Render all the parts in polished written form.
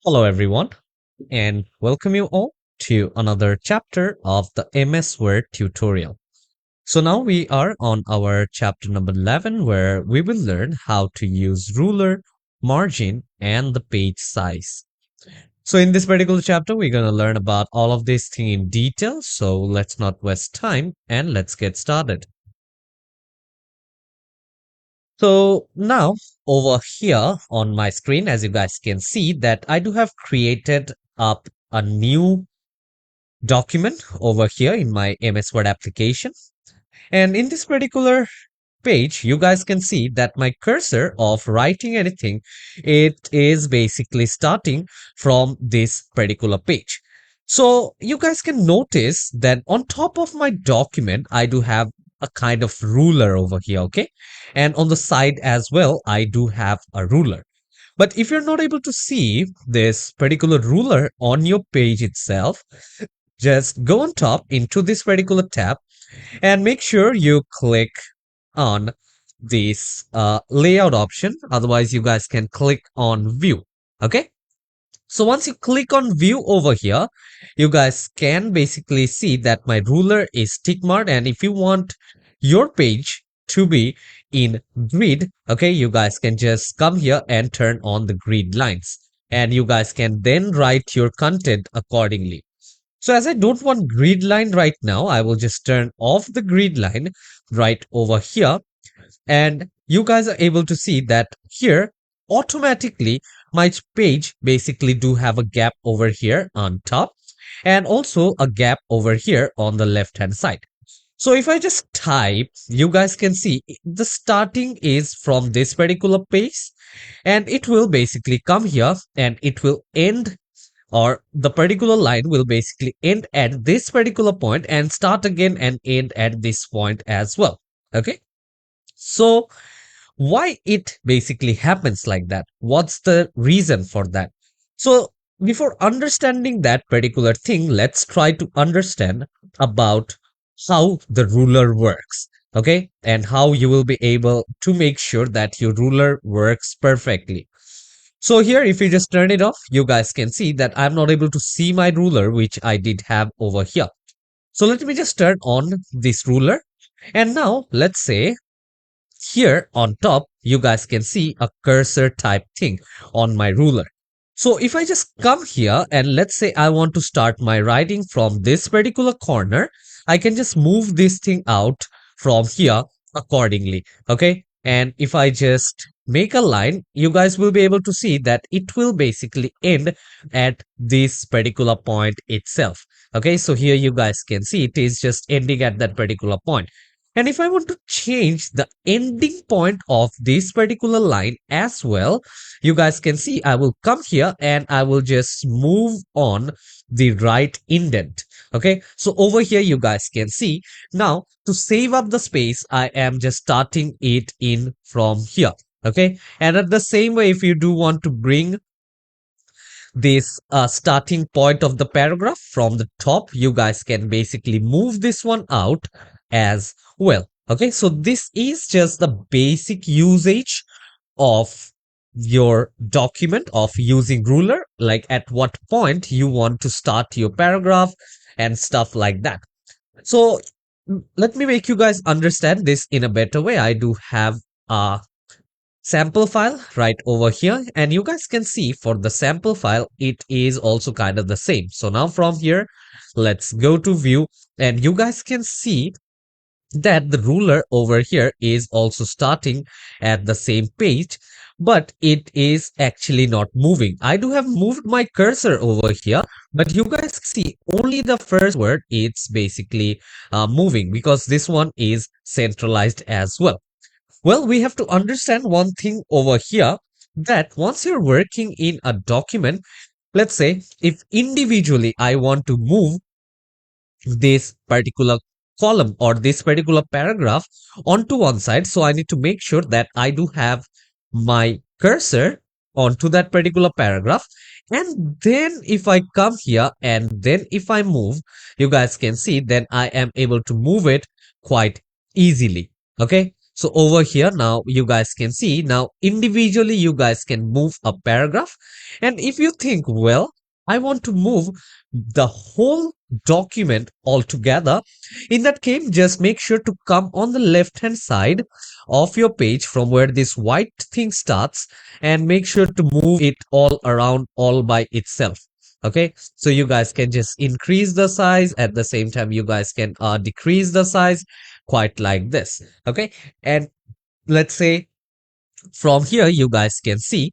Hello, everyone, and welcome you all to another chapter of the MS Word tutorial. So now we are on our chapter number 11, where we will learn how to use ruler, margin, and the page size. So in this particular chapter, we're going to learn about all of these things in detail. So let's not waste time and let's get started. So now over here on my screen, as you guys can see that I do have created up a new document over here in my MS Word application. And in this particular page, you guys can see that my cursor of writing anything, it is basically starting from this particular page. So you guys can notice that on top of my document, I do have a kind of ruler over here, okay? And on the side as well, I do have a ruler. But if you're not able to see this particular ruler on your page itself, just go on top into this particular tab and make sure you click on this layout option. Otherwise, you guys can click on view. Okay. So once you click on view over here, you guys can basically see that my ruler is tick marked. And if you want your page to be in grid, okay, you guys can just come here and turn on the grid lines. And you guys can then write your content accordingly. So as I don't want grid line right now, I will just turn off the grid line right over here. And you guys are able to see that here automatically my page basically do have a gap over here on top and also a gap over here on the left hand side. So if I just type, you guys can see the starting is from this particular page and it will basically come here and it will end, or the particular line will basically end at this particular point and start again and end at this point as well. Okay. So why it basically happens like that? What's the reason for that? So before understanding that particular thing, let's try to understand about how the ruler works. Okay. And how you will be able to make sure that your ruler works perfectly. So here, if you just turn it off, you guys can see that I'm not able to see my ruler, which I did have over here. So let me just turn on this ruler. And now let's say here on top, you guys can see a cursor type thing on my ruler. So if I just come here and let's say I want to start my writing from this particular corner, I can just move this thing out from here accordingly. Okay. And if I just make a line, you guys will be able to see that it will basically end at this particular point itself. Okay. So here you guys can see it is just ending at that particular point. And if I want to change the ending point of this particular line as well, you guys can see I will come here and I will just move on the right indent. Okay, so over here you guys can see now to save up the space, I am just starting it in from here. Okay, and at the same way, if you do want to bring this starting point of the paragraph from the top, you guys can basically move this one out as well. Okay, so this is just the basic usage of your document of using ruler, like at what point you want to start your paragraph and stuff like that. So let me make you guys understand this in a better way. I do have a sample file right over here, and you guys can see for the sample file it is also kind of the same. So now from here, let's go to view, and you guys can see that the ruler over here is also starting at the same page, but it is actually not moving. I do have moved my cursor over here, but you guys see only the first word it's basically moving, because this one is centralized as well. Well, we have to understand one thing over here, that once you're working in a document, let's say if individually I want to move this particular column or this particular paragraph onto one side, so I need to make sure that I do have my cursor onto that particular paragraph. And then if I come here and then if I move, you guys can see then I am able to move it quite easily. Okay. So over here now you guys can see, now individually you guys can move a paragraph. And if you think, well, I want to move the whole document altogether, in that case just make sure to come on the left hand side of your page from where this white thing starts, and make sure to move it all around all by itself. Okay, so you guys can just increase the size, at the same time you guys can decrease the size, quite like this. Okay, and let's say from here you guys can see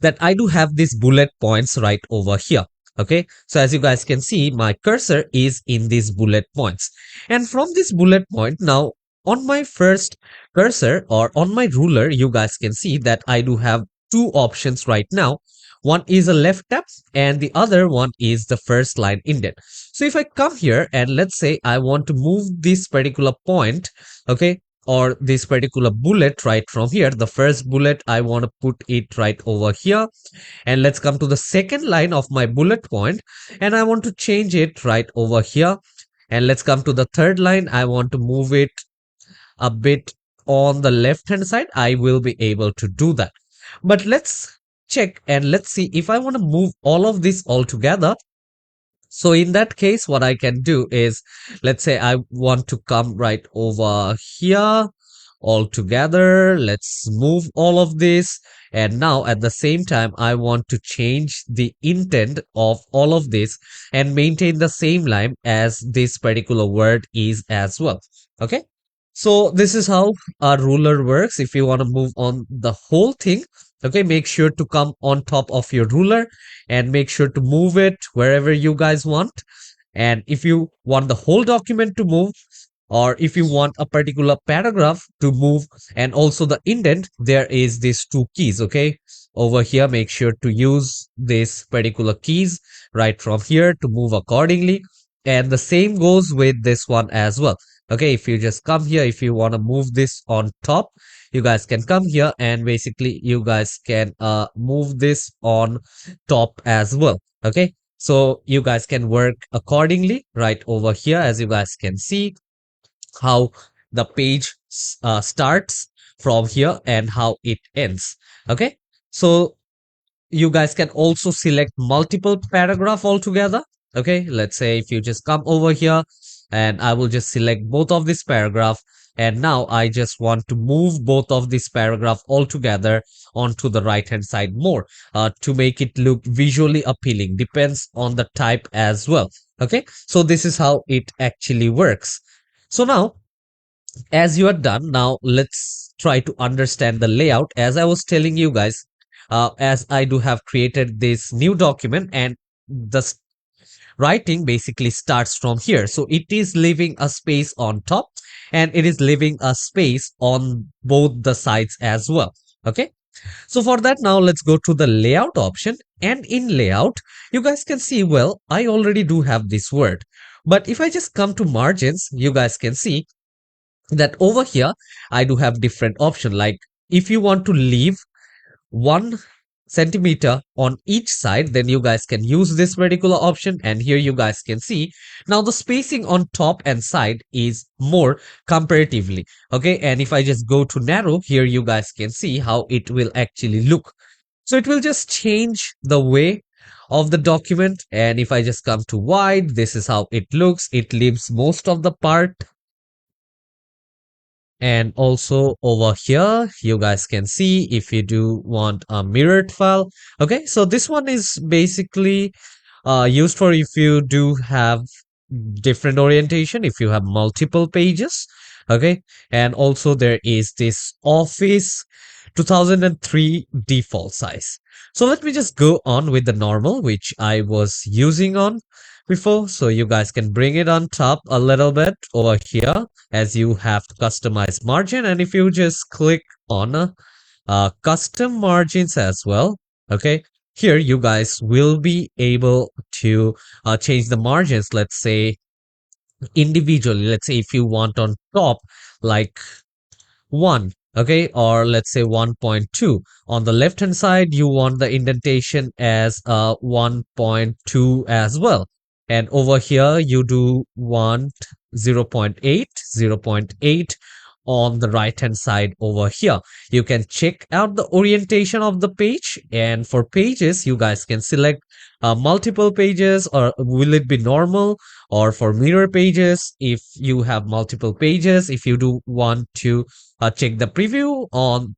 that I do have these bullet points right over here. Okay, so as you guys can see, my cursor is in these bullet points, and from this bullet point now, on my first cursor or on my ruler, you guys can see that I do have two options right now. One is a left tab and the other one is the first line indent. So if I come here and let's say I want to move this particular point, okay, or this particular bullet right from here, the first bullet I want to put it right over here, and let's come to the second line of my bullet point and I want to change it right over here, and let's come to the third line, I want to move it a bit on the left hand side. I will be able to do that. But let's check and let's see if I want to move all of this all together. So in that case, what I can do is, let's say I want to come right over here all together. Let's move all of this. And now at the same time, I want to change the intent of all of this and maintain the same line as this particular word is as well. Okay. So this is how a ruler works. If you want to move on the whole thing, okay, make sure to come on top of your ruler and make sure to move it wherever you guys want. And if you want the whole document to move, or if you want a particular paragraph to move and also the indent, there is these two keys. Okay, over here make sure to use this particular keys right from here to move accordingly, and the same goes with this one as well. Okay, if you just come here, if you want to move this on top, you guys can come here and basically you guys can move this on top as well. Okay, so you guys can work accordingly right over here, as you guys can see how the page starts from here and how it ends. Okay, so you guys can also select multiple paragraph altogether. Okay, let's say if you just come over here and I will just select both of this paragraph, and now I just want to move both of this paragraph altogether onto the right hand side more to make it look visually appealing. Depends on the type as well. Okay, so this is how it actually works. So now as you are done, now let's try to understand the layout. As I was telling you guys, as I do have created this new document, and the writing basically starts from here. So it is leaving a space on top and it is leaving a space on both the sides as well. Okay. So for that, now let's go to the layout option, and in layout, you guys can see, well, I already do have this word. But if I just come to margins, you guys can see that over here, I do have different option. Like if you want to leave 1 centimeter on each side, then you guys can use this particular option. And here you guys can see now the spacing on top and side is more comparatively. Okay, and if I just go to narrow, here you guys can see how it will actually look. So it will just change the way of the document. And if I just come to wide, this is how it looks. It leaves most of the part. And also over here, you guys can see if you do want a mirrored file. Okay, so this one is basically used for if you do have different orientation, if you have multiple pages. Okay, and also there is this Office 2003 default size. So let me just go on with the normal, which I was using on before. So you guys can bring it on top a little bit over here, as you have to customize margin. And if you just click on custom margins as well, okay, here you guys will be able to change the margins. Let's say individually, let's say if you want on top like 1, okay, or let's say 1.2. On the left hand side, you want the indentation as 1.2 as well. And over here, you do want 0.8, 0.8 on the right hand side over here. You can check out the orientation of the page, and for pages you guys can select multiple pages, or will it be normal, or for mirror pages. If you have multiple pages, if you do want to check the preview on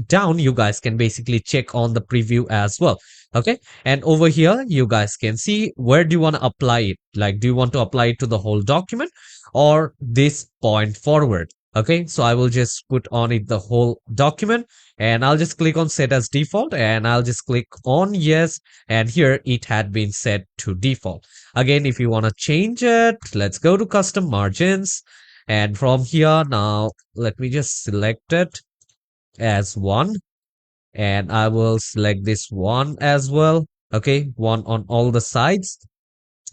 down, you guys can basically check on the preview as well. Okay, and over here you guys can see where do you want to apply it. Like, do you want to apply it to the whole document or this point forward? Okay, so I will just put on it the whole document, and I'll just click on set as default, and I'll just click on yes, and here it had been set to default. Again, if you want to change it, let's go to custom margins, and from here now let me just select it as 1, and I will select this one as well. Okay, one on all the sides.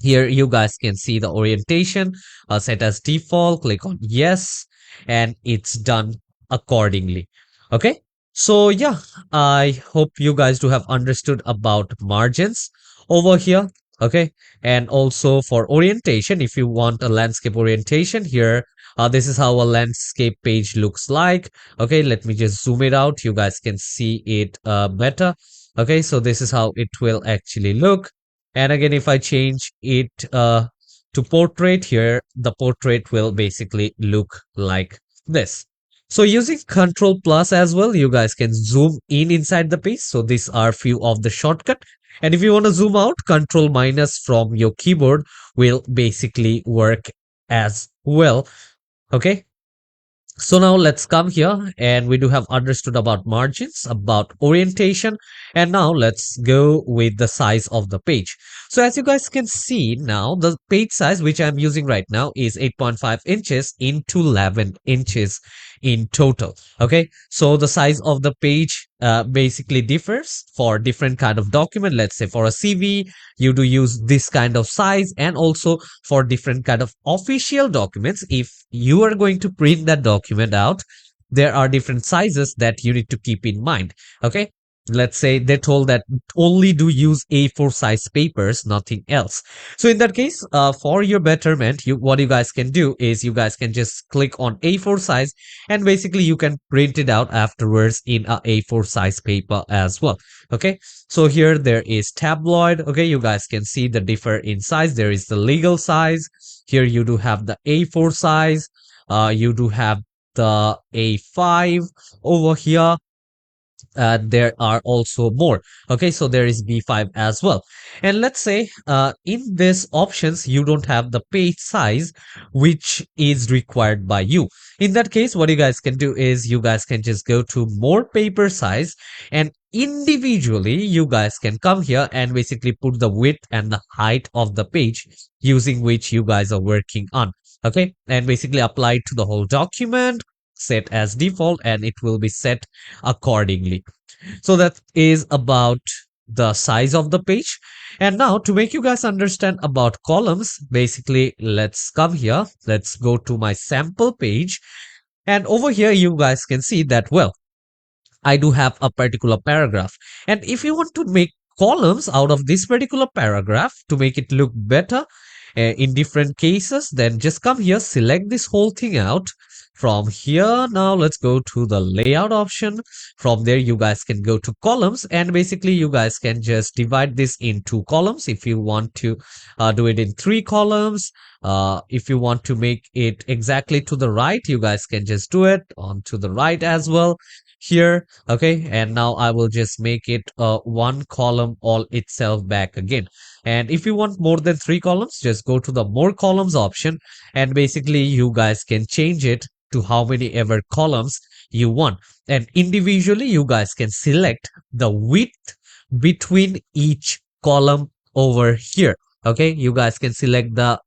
Here you guys can see the orientation set as default. Click on yes, and it's done accordingly. Okay, so yeah, I hope you guys do have understood about margins over here. Okay, and also for orientation, if you want a landscape orientation here, this is how a landscape page looks like. Okay, let me just zoom it out. You guys can see it better. Okay, so this is how it will actually look. And again, if I change it to portrait here, the portrait will basically look like this. So using Control Plus as well, you guys can zoom in inside the page. So these are few of the shortcut. And if you want to zoom out, Control minus from your keyboard will basically work as well. Okay, so now let's come here, and we do have understood about margins, about orientation, and now let's go with the size of the page. So as you guys can see now, the page size which I'm using right now is 8.5 inches into 11 inches in total. Okay, so the size of the page basically differs for different kind of document. Let's say for a CV, you do use this kind of size, and also for different kind of official documents, if you are going to print that document out, there are different sizes that you need to keep in mind. Okay, let's say they told that only do use A4 size papers, nothing else. So in that case, for your betterment, what you guys can do is you guys can just click on A4 size, and basically you can print it out afterwards in a A4 size paper as well. Okay, so here there is tabloid. Okay, you guys can see the differ in size. There is the legal size. Here you do have the A4 size. You do have the A5 over here. There are also more. Okay, so there is B5 as well. And let's say in this options you don't have the page size which is required by you. In that case, what you guys can do is you guys can just go to more paper size, and individually you guys can come here and basically put the width and the height of the page using which you guys are working on. Okay, and basically apply it to the whole document, set as default, and it will be set accordingly. So that is about the size of the page. And now to make you guys understand about columns, basically let's come here, let's go to my sample page, and over here you guys can see that, well, I do have a particular paragraph, and if you want to make columns out of this particular paragraph to make it look better in different cases, then just come here, select this whole thing out. From here, now let's go to the layout option. From there, you guys can go to columns, and basically you guys can just divide this in 2 columns. If you want to do it in 3 columns, if you want to make it exactly to the right, you guys can just do it on to the right as well here. Okay, and now I will just make it 1 column all itself back again. And if you want more than 3 columns, just go to the more columns option, and basically you guys can change it to how many ever columns you want. And individually you guys can select the width between each column over here. Okay, you guys can select the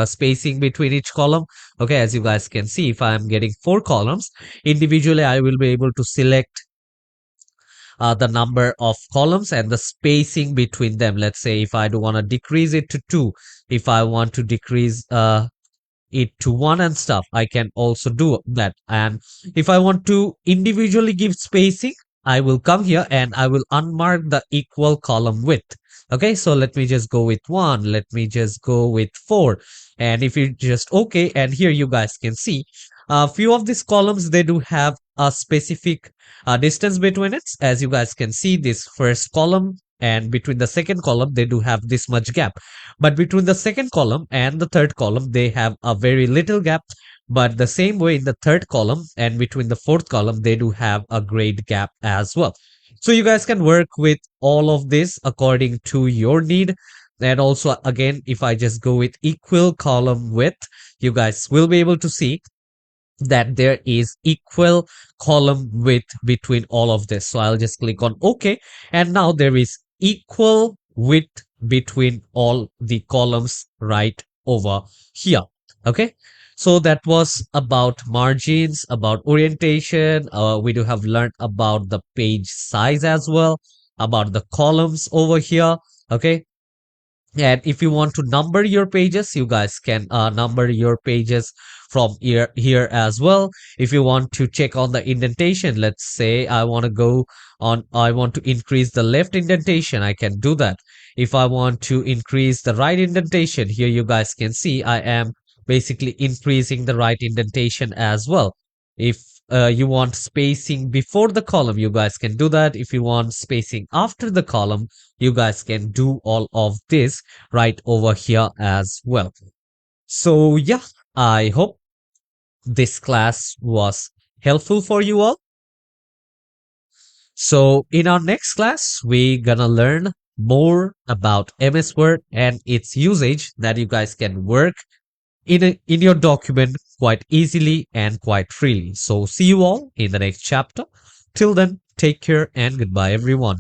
spacing between each column. Okay, as you guys can see, if I am getting 4 columns, individually I will be able to select the number of columns and the spacing between them. Let's say if I do want to decrease it to 2, if I want to decrease it to 1 and stuff, I can also do that. And if I want to individually give spacing, I will come here and I will unmark the equal column width. Okay, so let me just go with 1, let me just go with 4, and if you just okay, and here you guys can see A few of these columns, they do have a specific distance between it. As you guys can see, this first column and between the second column, they do have this much gap. But between the second column and the third column, they have a very little gap. But the same way in the third column and between the fourth column, they do have a great gap as well. So you guys can work with all of this according to your need. And also, again, if I just go with equal column width, you guys will be able to see that there is equal column width between all of this. So I'll just click on OK. And now there is equal width between all the columns right over here. Okay. So that was about margins, about orientation. We do have learned about the page size as well, about the columns over here. Okay. And if you want to number your pages, you guys can number your pages from here as well. If you want to check on the indentation, let's say I want to increase the left indentation, I can do that. If I want to increase the right indentation, here you guys can see I am basically increasing the right indentation as well. If you want spacing before the column, you guys can do that. If you want spacing after the column, you guys can do all of this right over here as well. So yeah, I hope this class was helpful for you all. So in our next class, we're gonna learn more about MS Word and its usage that you guys can work in your document quite easily and quite freely. So see you all in the next chapter. Till then, take care and goodbye everyone.